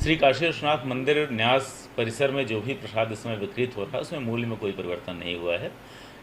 श्री काशी विश्वनाथ मंदिर न्यास परिसर में जो भी प्रसाद इस समय वितरित हो रहा है उसमें मूल्य में कोई परिवर्तन नहीं हुआ है।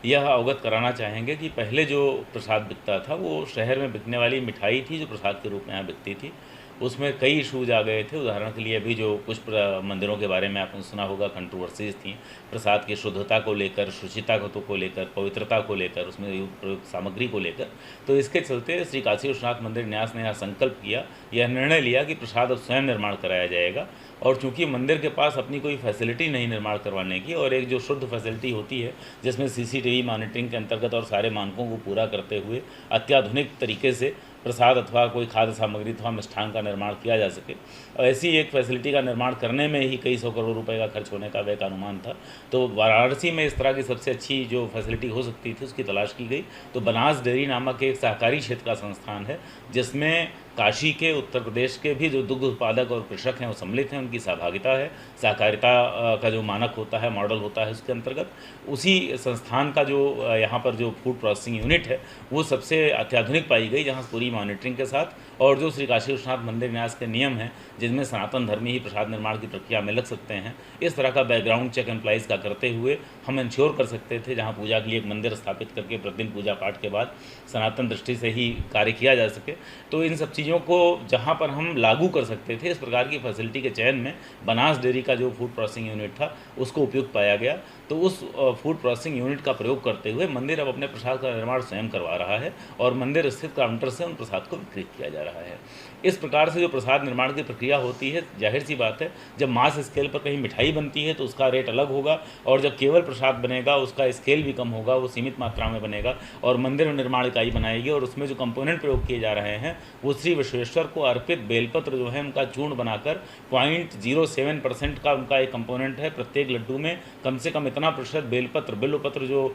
यह अवगत कराना चाहेंगे कि पहले जो प्रसाद बिकता था वो शहर में बिकने वाली मिठाई थी जो प्रसाद के रूप में यहाँ बिकती थी। उसमें कई इशूज आ गए थे। उदाहरण के लिए अभी जो कुछ मंदिरों के बारे में आपने सुना होगा, कंट्रोवर्सीज थी प्रसाद की शुद्धता को लेकर, शुचिता को लेकर, पवित्रता को लेकर, उसमें प्रयुक्त सामग्री को लेकर। तो इसके चलते श्री काशी विश्वनाथ मंदिर न्यास ने यह संकल्प किया, यह निर्णय लिया कि प्रसाद अब स्वयं निर्माण कराया जाएगा। और चूंकि मंदिर के पास अपनी कोई फैसिलिटी नहीं निर्माण करवाने की, और एक जो शुद्ध फैसिलिटी होती है जिसमें सीसीटीवी मॉनिटरिंग के अंतर्गत और सारे मानकों को पूरा करते हुए अत्याधुनिक तरीके से प्रसाद अथवा कोई खाद्य सामग्री अथवा मिष्ठान का निर्माण किया जा सके, ऐसी एक फैसिलिटी का निर्माण करने में ही कई सौ करोड़ रुपए का खर्च होने का व्यय का अनुमान था। तो वाराणसी में इस तरह की सबसे अच्छी जो फैसिलिटी हो सकती थी उसकी तलाश की गई। तो बनास डेयरी नामक एक सहकारी क्षेत्र का संस्थान है जिसमें काशी के, उत्तर प्रदेश के भी जो दुग्ध उत्पादक और कृषक हैं वो सम्मिलित हैं, उनकी सहभागिता है। सहकारिता का जो मानक होता है, मॉडल होता है, उसके अंतर्गत उसी संस्थान का जो यहाँ पर जो फूड प्रोसेसिंग यूनिट है वो सबसे अत्याधुनिक पाई गई, जहाँ पूरी मॉनिटरिंग के साथ और जो श्री काशी विश्वनाथ मंदिर न्यास के नियम हैं जिनमें सनातन धर्मी ही प्रसाद निर्माण की प्रक्रिया में लग सकते हैं, इस तरह का बैकग्राउंड चेक एम्प्लॉइज़ का करते हुए हम इंश्योर कर सकते थे जहाँ पूजा के लिए एक मंदिर स्थापित करके प्रतिदिन पूजा पाठ के बाद सनातन दृष्टि से ही कार्य किया जा सके। तो इन सब चीज़ों को जहाँ पर हम लागू कर सकते थे, इस प्रकार की फैसिलिटी के चयन में बनास डेयरी का जो फूड प्रोसेसिंग यूनिट था उसको उपयुक्त पाया गया। तो उस फूड प्रोसेसिंग यूनिट का प्रयोग करते हुए मंदिर अब अपने प्रसाद का निर्माण स्वयं करवा रहा है और मंदिर स्थित काउंटर से उन प्रसाद को वितरित किया जा रहा है। इस प्रकार से जो प्रसाद निर्माण की प्रक्रिया होती है, जाहिर सी बात है जब मास स्केल पर कहीं मिठाई बनती है तो उसका रेट अलग होगा, और जब केवल प्रसाद बनेगा उसका स्केल भी कम होगा, वो सीमित मात्रा में बनेगा। और मंदिर निर्माण इकाई बनाएगी और उसमें जो कंपोनेंट प्रयोग किए जा रहे हैं वो श्री विश्वेश्वर को अर्पित बेलपत्र जो है उनका चूर्ण बनाकर 0.07% का उनका एक कंपोनेंट है। प्रत्येक लड्डू में कम से कम इतना प्रतिशत बेलपत्र, बिल्वपत्र जो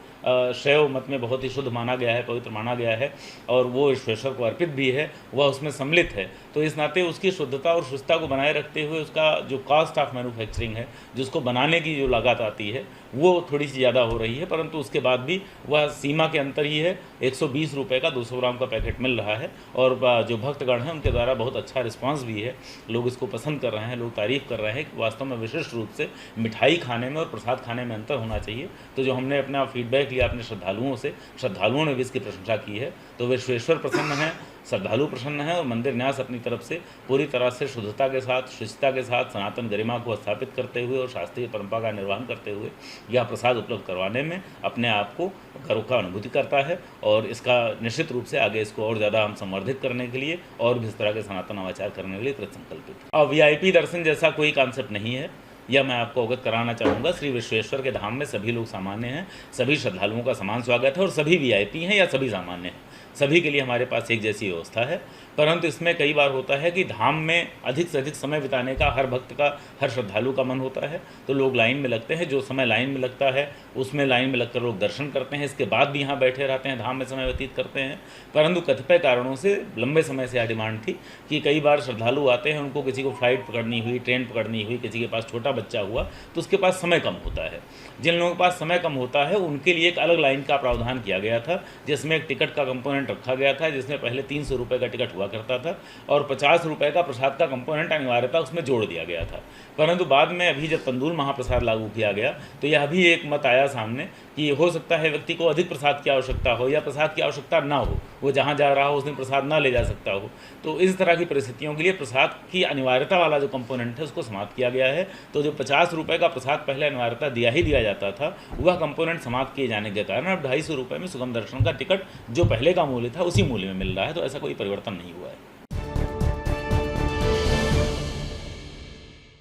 शैव मत में बहुत ही शुद्ध माना गया है, पवित्र माना गया है और वो विश्वेश्वर को अर्पित भी है, वह उसमें सम्मिलित है। तो इस नाते उसकी शुद्धता और शुचिता को बनाए रखते हुए उसका जो कॉस्ट ऑफ मैन्युफैक्चरिंग है, जिसको बनाने की जो लागत आती है वो थोड़ी सी ज़्यादा हो रही है, परंतु उसके बाद भी वह सीमा के अंतर ही है। 120 रुपये का 200 ग्राम का पैकेट मिल रहा है और जो भक्तगण हैं उनके द्वारा बहुत अच्छा रिस्पांस भी है, लोग इसको पसंद कर रहे हैं, लोग तारीफ़ कर रहे हैं कि वास्तव में विशिष्ट रूप से मिठाई खाने में और प्रसाद खाने में अंतर होना चाहिए। तो जो हमने अपना फीडबैक लिया अपने श्रद्धालुओं से, श्रद्धालुओं ने भी इसकी प्रशंसा की है। तो विश्वेश्वर प्रसन्न हैं, श्रद्धालु प्रसन्न हैं और मंदिर न्यास अपनी तरफ से पूरी तरह से शुद्धता के साथ, शुचिता के साथ, सनातन गरिमा को स्थापित करते हुए और शास्त्रीय परंपरा का निर्वहन करते हुए यह प्रसाद उपलब्ध करवाने में अपने आप को गर्व का अनुभूति करता है। और इसका निश्चित रूप से आगे इसको और ज़्यादा हम संवर्धित करने के लिए और भी इस तरह के सनातन नवाचार करने के लिए कृत संकल्पित। अब VIP दर्शन जैसा कोई कॉन्सेप्ट नहीं है, यह मैं आपको अवगत कराना चाहूँगा। श्री विश्वेश्वर के धाम में सभी लोग सामान्य हैं, सभी श्रद्धालुओं का समान स्वागत है और सभी VIP हैं या सभी सामान्य हैं, सभी के लिए हमारे पास एक जैसी व्यवस्था है। परंतु इसमें कई बार होता है कि धाम में अधिक से अधिक समय बिताने का हर भक्त का, हर श्रद्धालु का मन होता है, तो लोग लाइन में लगते हैं। जो समय लाइन में लगता है उसमें लाइन में लगकर लोग दर्शन करते हैं, इसके बाद भी यहाँ बैठे रहते हैं, धाम में समय व्यतीत करते हैं। परंतु कतिपय कारणों से लंबे समय से यह डिमांड थी कि कई बार श्रद्धालु आते हैं, उनको किसी को फ्लाइट पकड़नी हुई, ट्रेन पकड़नी हुई, किसी के पास छोटा बच्चा हुआ तो उसके पास समय कम होता है। जिन लोगों के पास समय कम होता है उनके लिए एक अलग लाइन का प्रावधान किया गया था, जिसमें एक टिकट का कंपोनेंट रखा गया था, जिसमें पहले 300 रुपये का टिकट हुआ करता था और 50 रुपये का प्रसाद का कंपोनेंट अनिवार्यता उसमें जोड़ दिया गया था। परंतु बाद में अभी जब तंदूर महाप्रसाद लागू किया गया तो यह भी एक मत आया सामने कि हो सकता है व्यक्ति को अधिक प्रसाद की आवश्यकता हो या प्रसाद की आवश्यकता ना हो, वो जहाँ जा रहा हो उस दिन प्रसाद ना ले जा सकता हो। तो इस तरह की परिस्थितियों के लिए प्रसाद की अनिवार्यता वाला जो कंपोनेंट है उसको समाप्त किया गया है। तो जो 50 रुपये का प्रसाद पहले अनिवार्यता दिया जाता था, वह कंपोनेंट समाप्त किए जाने के कारण अब 250 रुपये में सुगम दर्शन का टिकट जो पहले का मूल्य था उसी मूल्य में मिल रहा है। तो ऐसा कोई परिवर्तन नहीं हुआ है।